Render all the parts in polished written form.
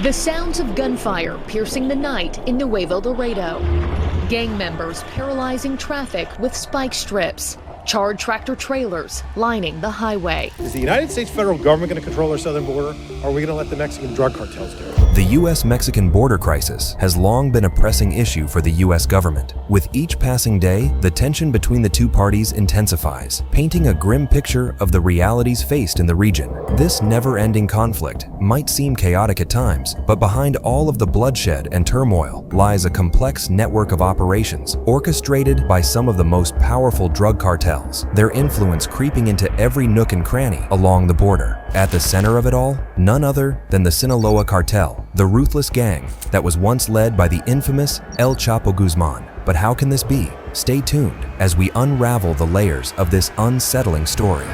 The sounds of gunfire piercing the night in Nuevo Laredo. Gang members paralyzing traffic with spike strips. Charred tractor trailers lining the highway. Is the United States federal government going to control our southern border, or are we going to let the Mexican drug cartels do it? The U.S.-Mexican border crisis has long been a pressing issue for the U.S. government. With each passing day, the tension between the two parties intensifies, painting a grim picture of the realities faced in the region. This never-ending conflict might seem chaotic at times, but behind all of the bloodshed and turmoil lies a complex network of operations orchestrated by some of the most powerful drug cartels, their influence creeping into every nook and cranny along the border. At the center of it all, none other than the Sinaloa cartel, the ruthless gang that was once led by the infamous El Chapo Guzman. But how can this be? Stay tuned as we unravel the layers of this unsettling story.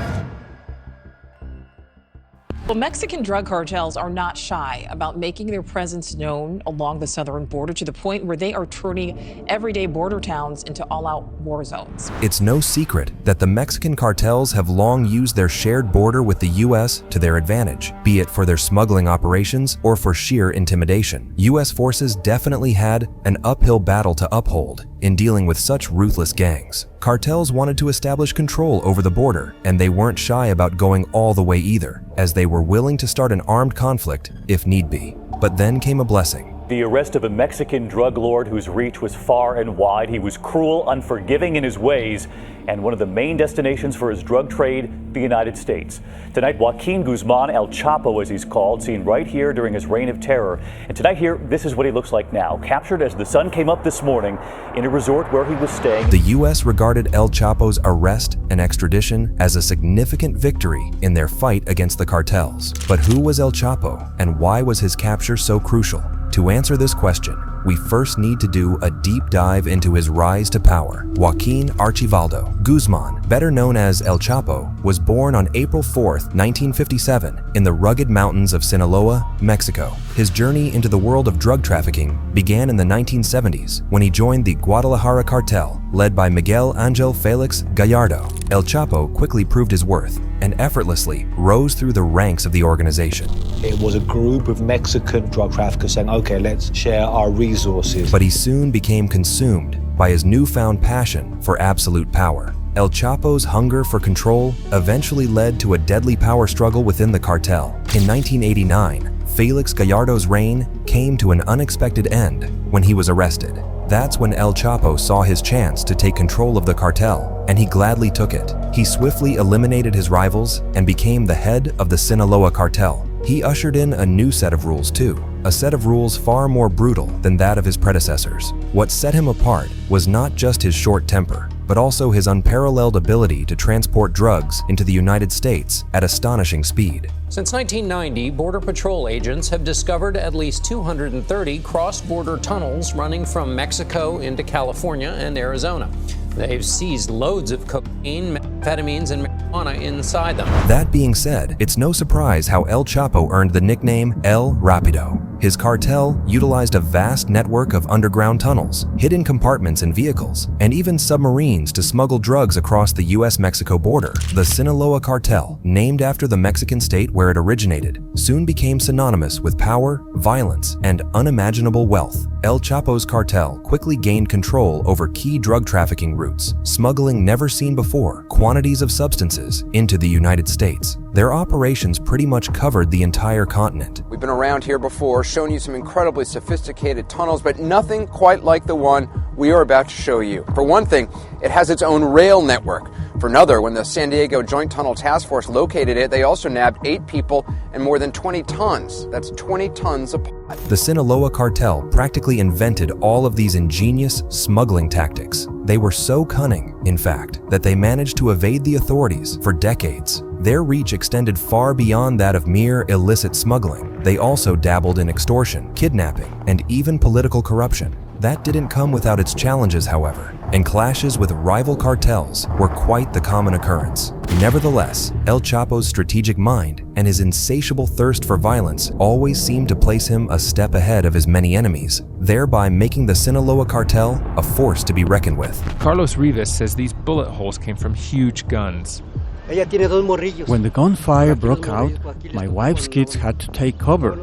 Well, Mexican drug cartels are not shy about making their presence known along the southern border to the point where they are turning everyday border towns into all-out war zones. It's no secret that the Mexican cartels have long used their shared border with the U.S. to their advantage, be it for their smuggling operations or for sheer intimidation. U.S. forces definitely had an uphill battle to uphold in dealing with such ruthless gangs. Cartels wanted to establish control over the border, and they weren't shy about going all the way either, as they were willing to start an armed conflict if need be. But then came a blessing. The arrest of a Mexican drug lord whose reach was far and wide. He was cruel, unforgiving in his ways, and one of the main destinations for his drug trade, the United States. Tonight, Joaquin Guzman, El Chapo as he's called, seen right here during his reign of terror. And tonight here, this is what he looks like now, captured as the sun came up this morning in a resort where he was staying. The U.S. regarded El Chapo's arrest and extradition as a significant victory in their fight against the cartels. But who was El Chapo, and why was his capture so crucial? To answer this question, we first need to do a deep dive into his rise to power. Joaquin Archibaldo Guzman, better known as El Chapo, was born on April 4, 1957, in the rugged mountains of Sinaloa, Mexico. His journey into the world of drug trafficking began in the 1970s when he joined the Guadalajara cartel, led by Miguel Angel Felix Gallardo. El Chapo quickly proved his worth and effortlessly rose through the ranks of the organization. It was a group of Mexican drug traffickers saying, okay, let's share our resources. But he soon became consumed by his newfound passion for absolute power. El Chapo's hunger for control eventually led to a deadly power struggle within the cartel. In 1989, Felix Gallardo's reign came to an unexpected end when he was arrested. That's when El Chapo saw his chance to take control of the cartel, and he gladly took it. He swiftly eliminated his rivals and became the head of the Sinaloa cartel. He ushered in a new set of rules too, a set of rules far more brutal than that of his predecessors. What set him apart was not just his short temper, but also his unparalleled ability to transport drugs into the United States at astonishing speed. Since 1990, Border Patrol agents have discovered at least 230 cross-border tunnels running from Mexico into California and Arizona. They've seized loads of cocaine, methamphetamines, and marijuana inside them. That being said, it's no surprise how El Chapo earned the nickname El Rapido. His cartel utilized a vast network of underground tunnels, hidden compartments in vehicles, and even submarines to smuggle drugs across the U.S.-Mexico border. The Sinaloa cartel, named after the Mexican state where it originated, soon became synonymous with power, violence, and unimaginable wealth. El Chapo's cartel quickly gained control over key drug trafficking routes, smuggling never seen before quantities of substances into the United States. Their operations pretty much covered the entire continent. We've been around here before, shown you some incredibly sophisticated tunnels, but nothing quite like the one we are about to show you. For one thing, it has its own rail network. For another, when the San Diego Joint Tunnel Task Force located it, they also nabbed 8 people and more than 20 tons. That's 20 tons of pot. The Sinaloa cartel practically invented all of these ingenious smuggling tactics. They were so cunning, in fact, that they managed to evade the authorities for decades. Their reach extended far beyond that of mere illicit smuggling. They also dabbled in extortion, kidnapping, and even political corruption. That didn't come without its challenges, however, and clashes with rival cartels were quite the common occurrence. Nevertheless, El Chapo's strategic mind and his insatiable thirst for violence always seemed to place him a step ahead of his many enemies, thereby making the Sinaloa cartel a force to be reckoned with. Carlos Rivas says these bullet holes came from huge guns. When the gunfire broke out, my wife's kids had to take cover.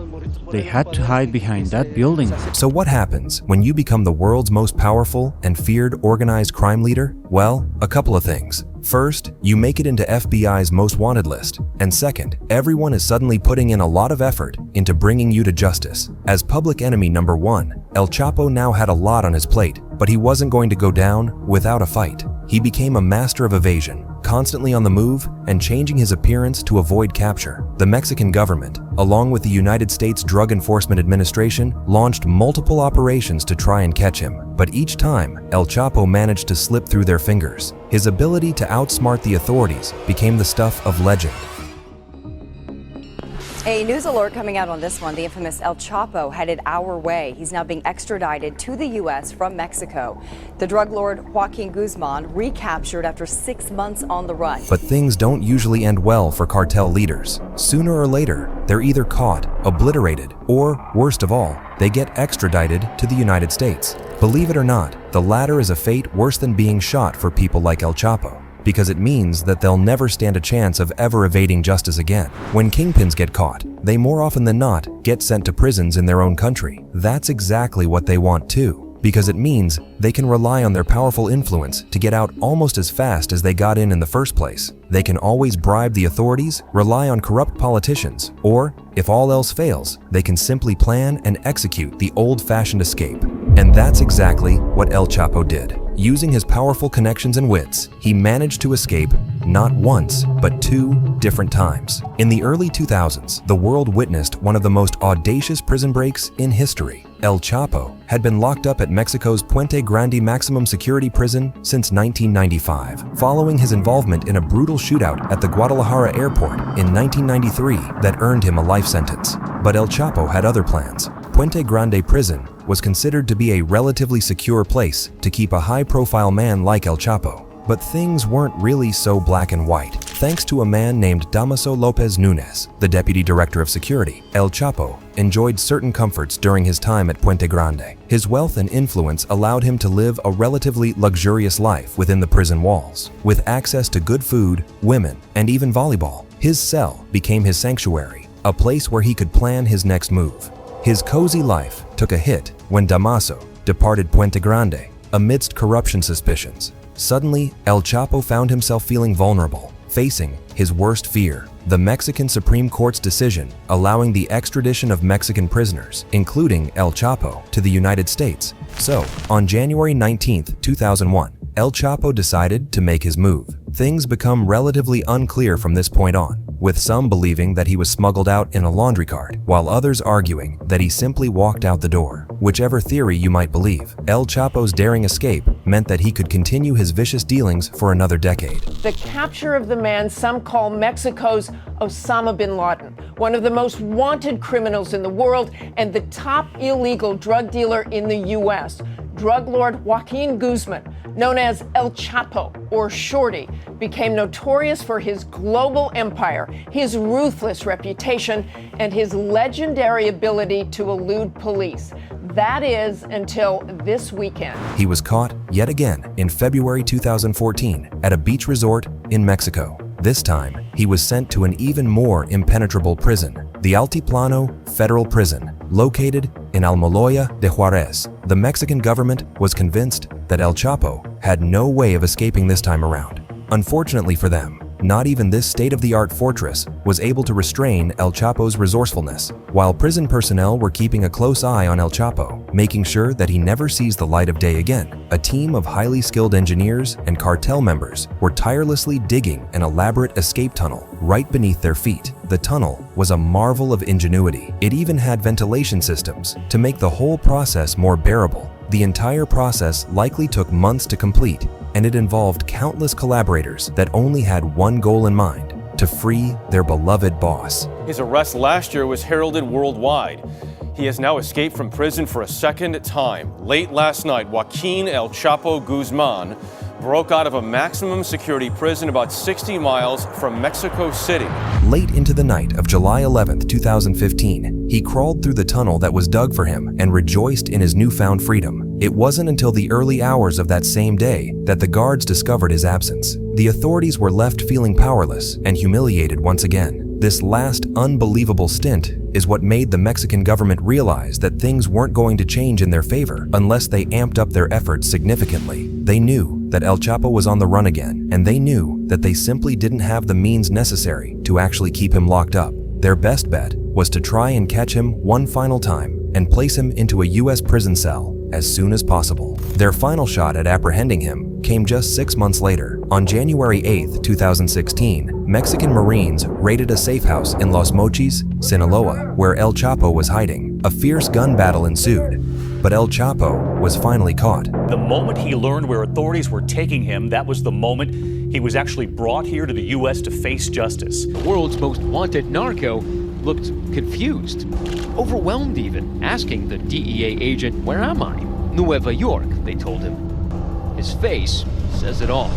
They had to hide behind that building. So what happens when you become the world's most powerful and feared organized crime leader? Well, a couple of things. First, you make it into FBI's most wanted list. And second, everyone is suddenly putting in a lot of effort into bringing you to justice. As public enemy number one, El Chapo now had a lot on his plate, but he wasn't going to go down without a fight. He became a master of evasion, constantly on the move and changing his appearance to avoid capture. The Mexican government, along with the United States Drug Enforcement Administration, launched multiple operations to try and catch him. But each time, El Chapo managed to slip through their fingers. His ability to outsmart the authorities became the stuff of legend. A news alert coming out on this one. The infamous El Chapo headed our way. He's now being extradited to the U.S. from Mexico. The drug lord Joaquin Guzman recaptured after 6 months on the run. But things don't usually end well for cartel leaders. Sooner or later, they're either caught, obliterated, or, worst of all, they get extradited to the United States. Believe it or not, the latter is a fate worse than being shot for people like El Chapo, because it means that they'll never stand a chance of ever evading justice again. When kingpins get caught, they more often than not get sent to prisons in their own country. That's exactly what they want too, because it means they can rely on their powerful influence to get out almost as fast as they got in the first place. They can always bribe the authorities, rely on corrupt politicians, or, if all else fails, they can simply plan and execute the old-fashioned escape. And that's exactly what El Chapo did. Using his powerful connections and wits, he managed to escape not once, but 2 different times. In the early 2000s, the world witnessed one of the most audacious prison breaks in history. El Chapo had been locked up at Mexico's Puente Grande maximum security prison since 1995, following his involvement in a brutal shootout at the Guadalajara airport in 1993 that earned him a life sentence. But El Chapo had other plans. Puente Grande prison was considered to be a relatively secure place to keep a high-profile man like El Chapo. But things weren't really so black and white. Thanks to a man named Damaso Lopez Nunez, the deputy director of security, El Chapo enjoyed certain comforts during his time at Puente Grande. His wealth and influence allowed him to live a relatively luxurious life within the prison walls, with access to good food, women, and even volleyball. His cell became his sanctuary, a place where he could plan his next move. His cozy life took a hit when Damaso departed Puente Grande amidst corruption suspicions. Suddenly, El Chapo found himself feeling vulnerable, facing his worst fear: the Mexican Supreme Court's decision allowing the extradition of Mexican prisoners, including El Chapo, to the United States. So, on January 19, 2001, El Chapo decided to make his move. Things become relatively unclear from this point on, with some believing that he was smuggled out in a laundry cart, while others arguing that he simply walked out the door. Whichever theory you might believe, El Chapo's daring escape meant that he could continue his vicious dealings for another decade. The capture of the man some call Mexico's Osama bin Laden, one of the most wanted criminals in the world and the top illegal drug dealer in the U.S., drug lord Joaquin Guzman, known as El Chapo or Shorty, became notorious for his global empire, his ruthless reputation, and his legendary ability to elude police. That is, until this weekend. He was caught yet again in February 2014 at a beach resort in Mexico. This time, he was sent to an even more impenetrable prison, the Altiplano Federal Prison, located in Almoloya de Juarez. The Mexican government was convinced that El Chapo had no way of escaping this time around. Unfortunately for them, not even this state-of-the-art fortress was able to restrain El Chapo's resourcefulness. While prison personnel were keeping a close eye on El Chapo, making sure that he never sees the light of day again, a team of highly skilled engineers and cartel members were tirelessly digging an elaborate escape tunnel right beneath their feet. The tunnel was a marvel of ingenuity. It even had ventilation systems to make the whole process more bearable. The entire process likely took months to complete, and it involved countless collaborators that only had one goal in mind: to free their beloved boss. His arrest last year was heralded worldwide. He has now escaped from prison for a second time. Late last night, Joaquin El Chapo Guzman broke out of a maximum security prison about 60 miles from Mexico City. Late into the night of July 11, 2015, he crawled through the tunnel that was dug for him and rejoiced in his newfound freedom. It wasn't until the early hours of that same day that the guards discovered his absence. The authorities were left feeling powerless and humiliated once again. This last unbelievable stint is what made the Mexican government realize that things weren't going to change in their favor unless they amped up their efforts significantly. They knew that El Chapo was on the run again, and they knew that they simply didn't have the means necessary to actually keep him locked up. Their best bet was to try and catch him one final time and place him into a U.S. prison cell as soon as possible. Their final shot at apprehending him came just 6 months later. On January 8, 2016, Mexican Marines raided a safe house in Los Mochis, Sinaloa, where El Chapo was hiding. A fierce gun battle ensued, but El Chapo was finally caught. The moment he learned where authorities were taking him, that was the moment he was actually brought here to the U.S. to face justice. World's most wanted narco looked confused, overwhelmed even, asking the DEA agent, "Where am I?" "Nueva York," they told him. His face says it all.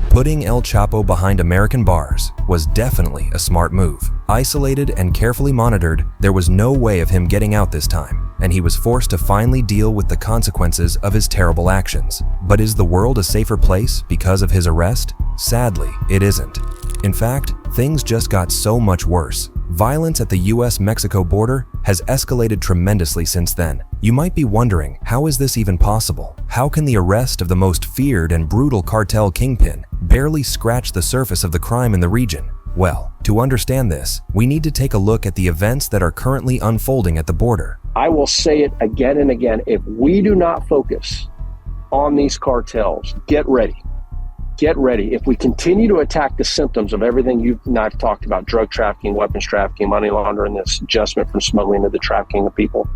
Putting El Chapo behind American bars was definitely a smart move. Isolated and carefully monitored, there was no way of him getting out this time, and he was forced to finally deal with the consequences of his terrible actions. But is the world a safer place because of his arrest? Sadly, it isn't. In fact, things just got so much worse. Violence at the US-Mexico border has escalated tremendously since then. You might be wondering, how is this even possible? How can the arrest of the most feared and brutal cartel kingpin barely scratch the surface of the crime in the region? Well, to understand this, we need to take a look at the events that are currently unfolding at the border. I will say it again and again, if we do not focus on these cartels, get ready. Get ready. If we continue to attack the symptoms of everything you've not talked about, drug trafficking, weapons trafficking, money laundering, this adjustment from smuggling to the trafficking of people,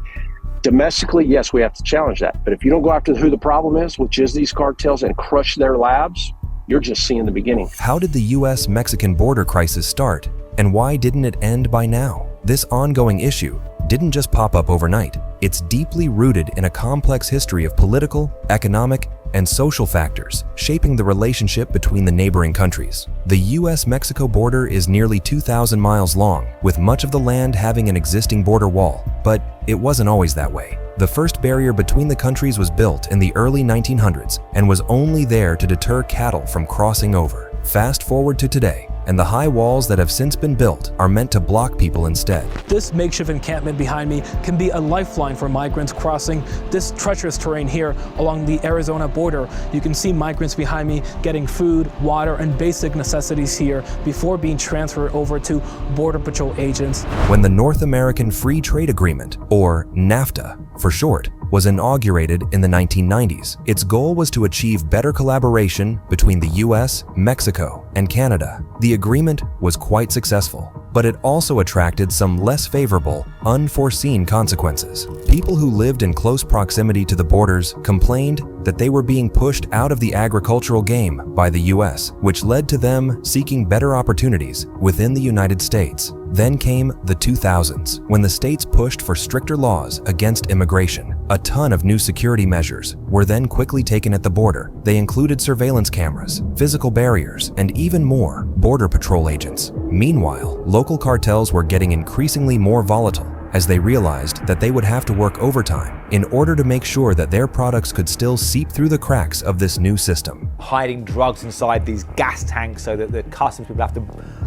domestically, yes, we have to challenge that. But if you don't go after who the problem is, which is these cartels, and crush their labs, you're just seeing the beginning. How did the US-Mexican border crisis start, and why didn't it end by now? This ongoing issue didn't just pop up overnight. It's deeply rooted in a complex history of political, economic, and social factors shaping the relationship between the neighboring countries. The US-Mexico border is nearly 2,000 miles long, with much of the land having an existing border wall. But it wasn't always that way. The first barrier between the countries was built in the early 1900s and was only there to deter cattle from crossing over. Fast forward to today, and the high walls that have since been built are meant to block people instead. This makeshift encampment behind me can be a lifeline for migrants crossing this treacherous terrain here along the Arizona border. You can see migrants behind me getting food, water, and basic necessities here before being transferred over to Border Patrol agents. When the North American Free Trade Agreement, or NAFTA for short, was inaugurated in the 1990s, its goal was to achieve better collaboration between the US, Mexico, and Canada. The agreement was quite successful, but it also attracted some less favorable, unforeseen consequences. People who lived in close proximity to the borders complained that they were being pushed out of the agricultural game by the US, which led to them seeking better opportunities within the United States. Then came the 2000s, when the states pushed for stricter laws against immigration. A ton of new security measures were then quickly taken at the border. They included surveillance cameras, physical barriers, and even more Border Patrol agents. Meanwhile, local cartels were getting increasingly more volatile as they realized that they would have to work overtime in order to make sure that their products could still seep through the cracks of this new system. Hiding drugs inside these gas tanks so that the customs people have to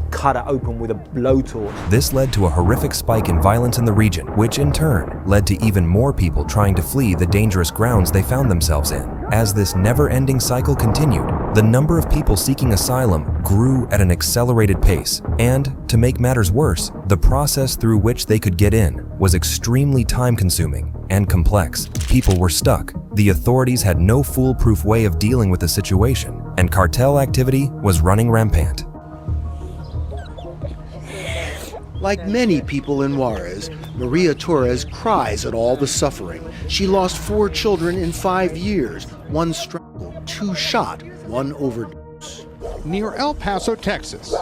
cut it open with a blowtorch. This led to a horrific spike in violence in the region, which in turn led to even more people trying to flee the dangerous grounds they found themselves in. As this never-ending cycle continued, the number of people seeking asylum grew at an accelerated pace, and to make matters worse, the process through which they could get in was extremely time-consuming and complex. People were stuck. The authorities had no foolproof way of dealing with the situation, and cartel activity was running rampant. Like many people in Juarez, Maria Torres cries at all the suffering. She lost 4 children in 5 years, 1 strangled, 2 shot, 1 overdose. Near El Paso, Texas.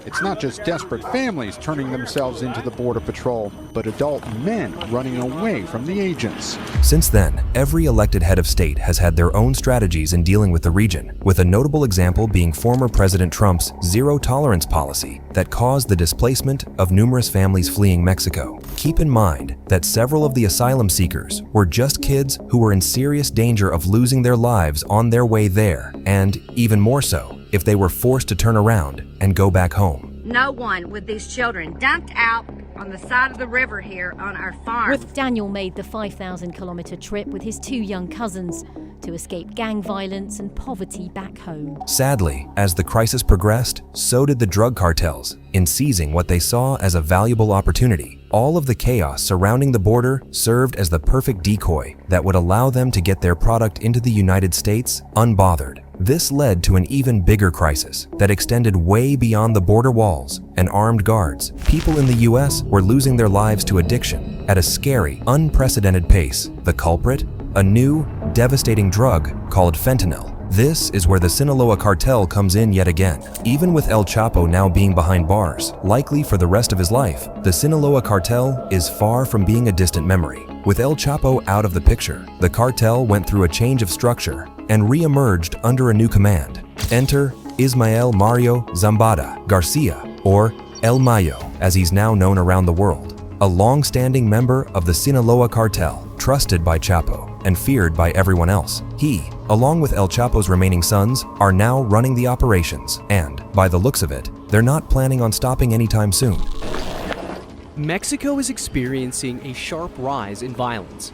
It's not just desperate families turning themselves into the Border Patrol, but adult men running away from the agents. Since then, every elected head of state has had their own strategies in dealing with the region, with a notable example being former President Trump's zero-tolerance policy that caused the displacement of numerous families fleeing Mexico. Keep in mind that several of the asylum seekers were just kids who were in serious danger of losing their lives on their way there, and even more so, if they were forced to turn around and go back home. No one with these children dumped out on the side of the river here on our farm. Daniel made the 5,000-kilometer trip with his 2 young cousins to escape gang violence and poverty back home. Sadly, as the crisis progressed, so did the drug cartels in seizing what they saw as a valuable opportunity. All of the chaos surrounding the border served as the perfect decoy that would allow them to get their product into the United States unbothered. This led to an even bigger crisis that extended way beyond the border walls and armed guards. People in the US were losing their lives to addiction at a scary, unprecedented pace. The culprit? A new, devastating drug called fentanyl. This is where the Sinaloa cartel comes in yet again. Even with El Chapo now being behind bars, likely for the rest of his life, the Sinaloa cartel is far from being a distant memory. With El Chapo out of the picture, the cartel went through a change of structure and re-emerged under a new command. Enter Ismael Mario Zambada Garcia, or El Mayo, as he's now known around the world. A long-standing member of the Sinaloa cartel, trusted by Chapo and feared by everyone else. He, along with El Chapo's remaining sons, are now running the operations, and, by the looks of it, they're not planning on stopping anytime soon. Mexico is experiencing a sharp rise in violence.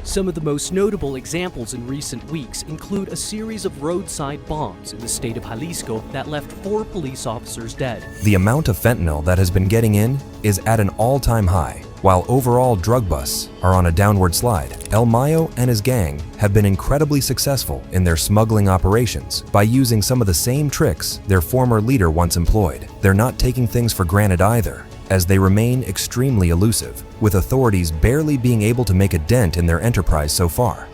Some of the most notable examples in recent weeks include a series of roadside bombs in the state of Jalisco that left 4 police officers dead. The amount of fentanyl that has been getting in is at an all-time high, while overall drug busts are on a downward slide. El Mayo and his gang have been incredibly successful in their smuggling operations by using some of the same tricks their former leader once employed. They're not taking things for granted either, as they remain extremely elusive, with authorities barely being able to make a dent in their enterprise so far.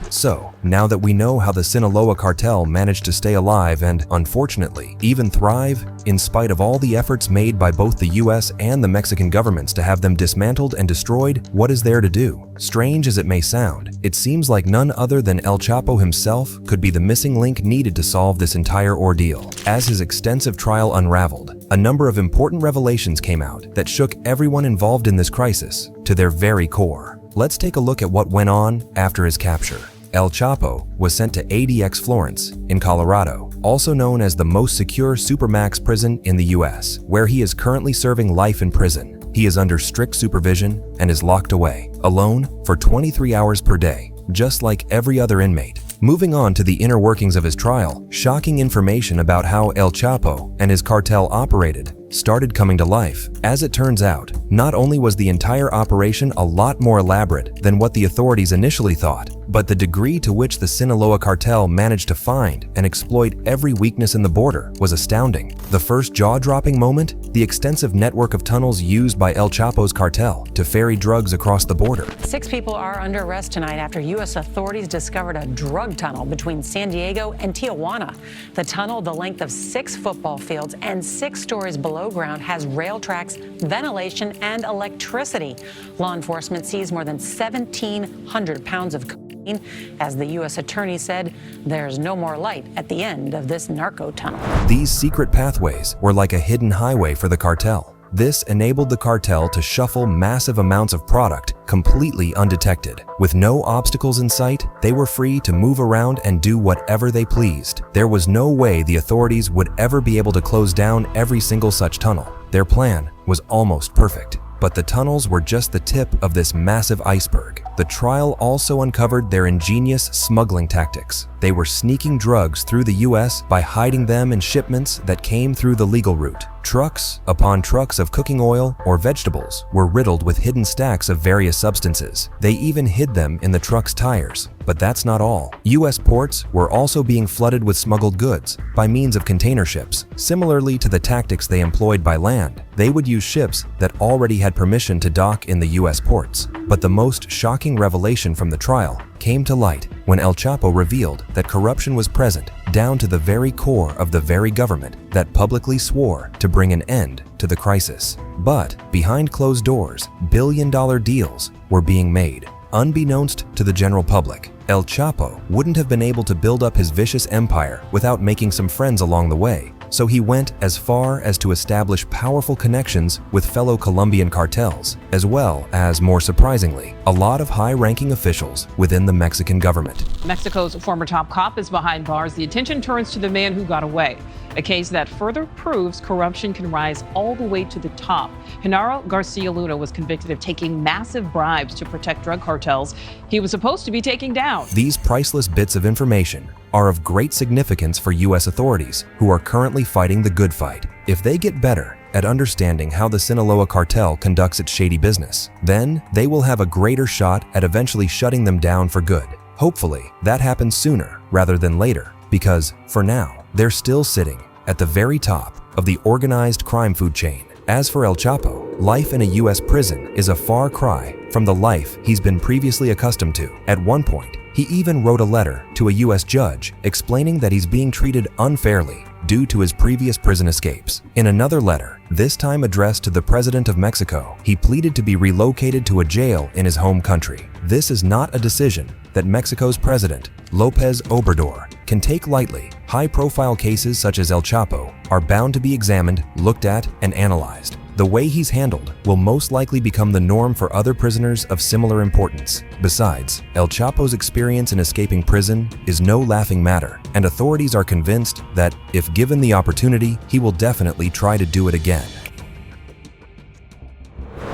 So, now that we know how the Sinaloa cartel managed to stay alive and, unfortunately, even thrive, in spite of all the efforts made by both the US and the Mexican governments to have them dismantled and destroyed, what is there to do? Strange as it may sound, it seems like none other than El Chapo himself could be the missing link needed to solve this entire ordeal. As his extensive trial unraveled, a number of important revelations came out that shook everyone involved in this crisis to their very core. Let's take a look at what went on after his capture. El Chapo was sent to ADX Florence in Colorado, also known as the most secure supermax prison in the US, where he is currently serving life in prison. He is under strict supervision and is locked away, alone, for 23 hours per day, just like every other inmate. Moving on to the inner workings of his trial, shocking information about how El Chapo and his cartel operated started coming to life. As it turns out, not only was the entire operation a lot more elaborate than what the authorities initially thought, but the degree to which the Sinaloa cartel managed to find and exploit every weakness in the border was astounding. The first jaw-dropping moment? The extensive network of tunnels used by El Chapo's cartel to ferry drugs across the border. 6 people are under arrest tonight after U.S. authorities discovered a drug tunnel between San Diego and Tijuana. The tunnel, the length of 6 football fields and 6 stories below ground, has rail tracks, ventilation, and electricity. Law enforcement seized more than 1,700 pounds of cocaine. As the U.S. attorney said, there's no more light at the end of this narco tunnel. These secret pathways were like a hidden highway for the cartel. This enabled the cartel to shuffle massive amounts of product completely undetected. With no obstacles in sight, they were free to move around and do whatever they pleased. There was no way the authorities would ever be able to close down every single such tunnel. Their plan was almost perfect. But the tunnels were just the tip of this massive iceberg. The trial also uncovered their ingenious smuggling tactics. They were sneaking drugs through the US by hiding them in shipments that came through the legal route. Trucks upon trucks of cooking oil or vegetables were riddled with hidden stacks of various substances. They even hid them in the truck's tires. But that's not all. US ports were also being flooded with smuggled goods by means of container ships. Similarly to the tactics they employed by land, they would use ships that already had permission to dock in the US ports. But the most shocking revelation from the trial came to light when El Chapo revealed that corruption was present down to the very core of the very government that publicly swore to bring an end to the crisis. But behind closed doors, billion-dollar deals were being made. Unbeknownst to the general public, El Chapo wouldn't have been able to build up his vicious empire without making some friends along the way. so he went as far as to establish powerful connections with fellow Colombian cartels, as well as, more surprisingly, a lot of high-ranking officials within the Mexican government. Mexico's former top cop is behind bars. The attention turns to the man who got away, a case that further proves corruption can rise all the way to the top. Genaro Garcia Luna was convicted of taking massive bribes to protect drug cartels he was supposed to be taking down. These priceless bits of information are of great significance for U.S. authorities who are currently fighting the good fight. If they get better at understanding how the Sinaloa cartel conducts its shady business, then they will have a greater shot at eventually shutting them down for good. Hopefully, that happens sooner rather than later, because, for now, they're still sitting at the very top of the organized crime food chain. As for El Chapo, life in a U.S. prison is a far cry from the life he's been previously accustomed to. At one point, he even wrote a letter to a U.S. judge explaining that he's being treated unfairly due to his previous prison escapes. In another letter, this time addressed to the President of Mexico, he pleaded to be relocated to a jail in his home country. This is not a decision that Mexico's President, López Obrador, can take lightly. High-profile cases such as El Chapo are bound to be examined, looked at, and analyzed. The way he's handled will most likely become the norm for other prisoners of similar importance. Besides, El Chapo's experience in escaping prison is no laughing matter, and authorities are convinced that, if given the opportunity, he will definitely try to do it again.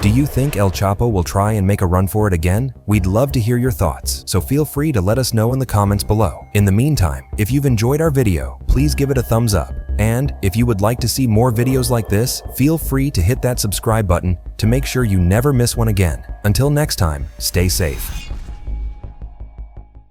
Do you think El Chapo will try and make a run for it again? We'd love to hear your thoughts, so feel free to let us know in the comments below. In the meantime, if you've enjoyed our video, please give it a thumbs up. And if you would like to see more videos like this, feel free to hit that subscribe button to make sure you never miss one again. Until next time, stay safe.